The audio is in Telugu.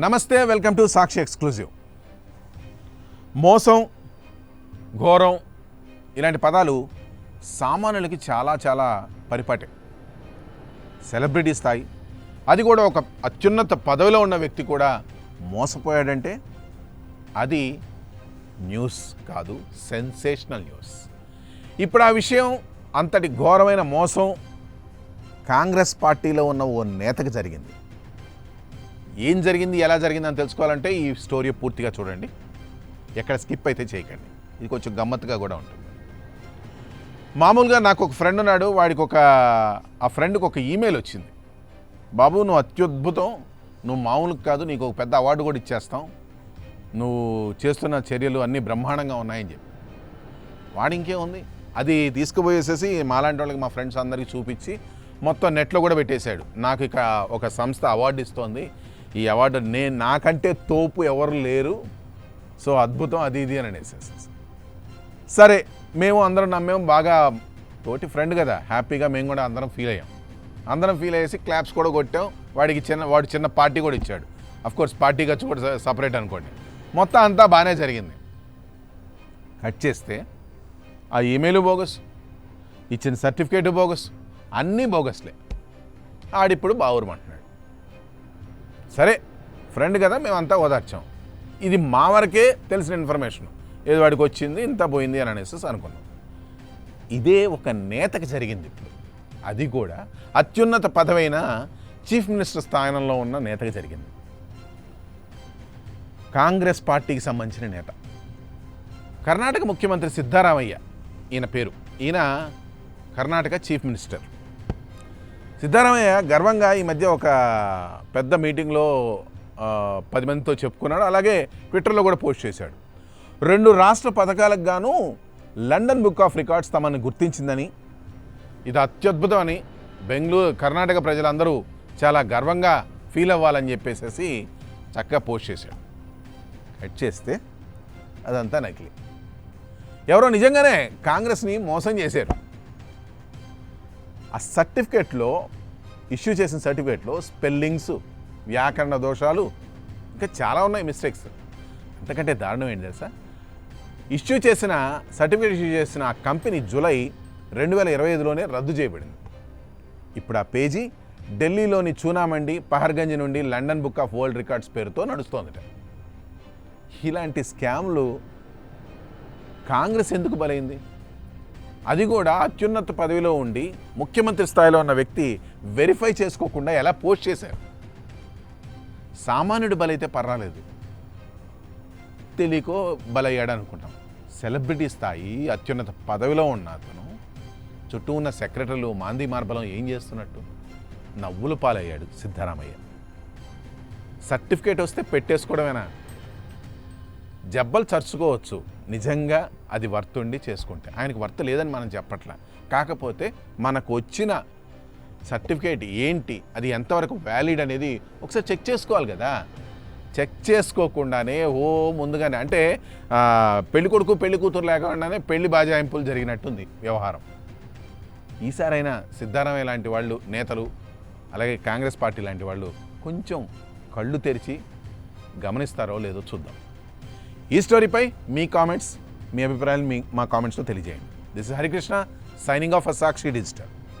నమస్తే, వెల్కమ్ టు సాక్షి ఎక్స్క్లూజివ్. మోసం, ఘోరం ఇలాంటి పదాలు సామాన్యులకి చాలా పరిపాటే. సెలబ్రిటీ స్థాయి, అది కూడా ఒక అత్యున్నత పదవిలో ఉన్న వ్యక్తి కూడా మోసపోయాడంటే అది న్యూస్ కాదు, సెన్సేషనల్ న్యూస్. ఇప్పుడు ఆ విషయం, అంతటి ఘోరమైన మోసం కాంగ్రెస్ పార్టీలో ఉన్న ఓ నేతకు జరిగింది. ఏం జరిగింది, ఎలా జరిగింది అని తెలుసుకోవాలంటే ఈ స్టోరీ పూర్తిగా చూడండి, ఎక్కడ స్కిప్ అయితే చేయకండి. ఇది కొంచెం గమ్మత్తుగా కూడా ఉంటుంది. మామూలుగా నాకు ఒక ఫ్రెండ్ ఉన్నాడు, ఆ ఫ్రెండ్కి ఒక ఈమెయిల్ వచ్చింది. బాబు, నువ్వు అత్యద్భుతం, నువ్వు మామూలుగా కాదు, నీకు ఒక పెద్ద అవార్డు కూడా ఇచ్చేస్తాం, నువ్వు చేస్తున్న చర్యలు అన్నీ బ్రహ్మాండంగా ఉన్నాయని చెప్పి. వాడు ఇంకేముంది, అది తీసుకుపోయేసేసి మాలాంటి వాళ్ళకి, మా ఫ్రెండ్స్ అందరికీ చూపించి మొత్తం నెట్లో కూడా పెట్టేశాడు. నాకు ఇక ఒక సంస్థ అవార్డు ఇస్తోంది, ఈ అవార్డు నాకంటే తోపు ఎవరు లేరు, సో అద్భుతం, అది ఇది అని అనేసేసి. సరే, మేము అందరం నమ్మేం, బాగా తోటి ఫ్రెండ్ కదా, హ్యాపీగా మేము కూడా అందరం ఫీల్ అయ్యాం. అందరం ఫీల్ అయ్యేసి క్లాప్స్ కూడా కొట్టాం. వాడు చిన్న పార్టీ కూడా ఇచ్చాడు. అఫ్కోర్స్ పార్టీ ఖర్చు కూడా సపరేట్ అనుకోండి. మొత్తం అంతా బాగానే జరిగింది. కట్ చేస్తే ఆ ఈమెయిల్ బోగస్, ఇచ్చిన సర్టిఫికేట్ బోగస్, అన్నీ బోగస్లే. ఆడిప్పుడు బావురమంటున్నాడు. సరే, ఫ్రెండ్ కదా, మేమంతా ఓదార్చాం. ఇది మా వరకే తెలిసిన ఇన్ఫర్మేషన్, ఏదో వాడికి వచ్చింది, ఇంత పోయింది అని అనేసి అనుకున్నాం. ఇదే ఒక నేతకి జరిగింది ఇప్పుడు, అది కూడా అత్యున్నత పదవైన చీఫ్ మినిస్టర్ స్థానంలో ఉన్న నేతకి జరిగింది. కాంగ్రెస్ పార్టీకి సంబంధించిన నేత, కర్ణాటక ముఖ్యమంత్రి సిద్ధరామయ్య ఈయన పేరు. ఈయన కర్ణాటక చీఫ్ మినిస్టర్. సిద్ధరామయ్య గర్వంగా ఈ మధ్య ఒక పెద్ద మీటింగ్లో 10 మందితో చెప్పుకున్నాడు. అలాగే ట్విట్టర్లో కూడా పోస్ట్ చేశాడు. 2 రాష్ట్ర పథకాలకు గాను లండన్ బుక్ ఆఫ్ రికార్డ్స్ తమను గుర్తించిందని, ఇది అత్యద్భుతం అని, కర్ణాటక ప్రజలందరూ చాలా గర్వంగా ఫీల్ అవ్వాలని చెప్పేసి చక్కగా పోస్ట్ చేశాడు. కట్ చేస్తే అదంతా నకిలీ. ఎవరో నిజంగానే కాంగ్రెస్ని మోసం చేశారు. ఆ సర్టిఫికేట్లో, ఇష్యూ చేసిన సర్టిఫికేట్లో స్పెల్లింగ్స్, వ్యాకరణ దోషాలు, ఇంకా చాలా ఉన్నాయి మిస్టేక్స్. అంతకంటే దారుణం ఏంటి తెలుసా, సర్టిఫికేట్ ఇష్యూ చేసిన ఆ కంపెనీ జూలై 2025లోనే రద్దు చేయబడింది. ఇప్పుడు ఆ పేజీ ఢిల్లీలోని చూనామండి, పహర్గంజ్ నుండి London book of world records పేరుతో నడుస్తోందట. ఇలాంటి స్కామ్లు కాంగ్రెస్ ఎందుకు బలైంది? అది కూడా అత్యున్నత పదవిలో ఉండి ముఖ్యమంత్రి స్థాయిలో ఉన్న వ్యక్తి వెరిఫై చేసుకోకుండా ఎలా పోస్ట్ చేశారు? సామాన్యుడు బలైతే పర్వాలేదు, తెలియకో బలయ్యాడు అనుకుంటాం. సెలబ్రిటీ స్థాయి, అత్యున్నత పదవిలో ఉన్న అతను చుట్టూ ఉన్న సెక్రటరీలు మాందీ మార్బలం ఏం చేస్తున్నట్టు నవ్వులు పాలయ్యాడు సిద్ధరామయ్య. సర్టిఫికేట్ వస్తే పెట్టేసుకోవడమేనా? జబ్బలు చర్చుకోవచ్చు, నిజంగా అది వర్త్ ఉండి చేసుకుంటే. ఆయనకు వర్త్ లేదని మనం చెప్పట్లా. కాకపోతే మనకు వచ్చిన సర్టిఫికేట్ ఏంటి, అది ఎంతవరకు వ్యాలిడ్ అనేది ఒకసారి చెక్ చేసుకోవాలి కదా. చెక్ చేసుకోకుండానే ముందుగానే, అంటే పెళ్లి కొడుకు పెళ్లి కూతురు లేకుండానే పెళ్లి బాజాయింపులు జరిగినట్టుంది వ్యవహారం. ఈసారైనా సిద్ధరామయ్య లాంటి వాళ్ళు, నేతలు, అలాగే కాంగ్రెస్ పార్టీ లాంటి వాళ్ళు కొంచెం కళ్ళు తెరిచి గమనిస్తారో లేదో చూద్దాం. ఈ స్టోరీపై మీ కామెంట్స్, మీ అభిప్రాయాలు మా కామెంట్స్లో తెలియజేయండి. This is Harikrishna, signing off for Sakshi digital.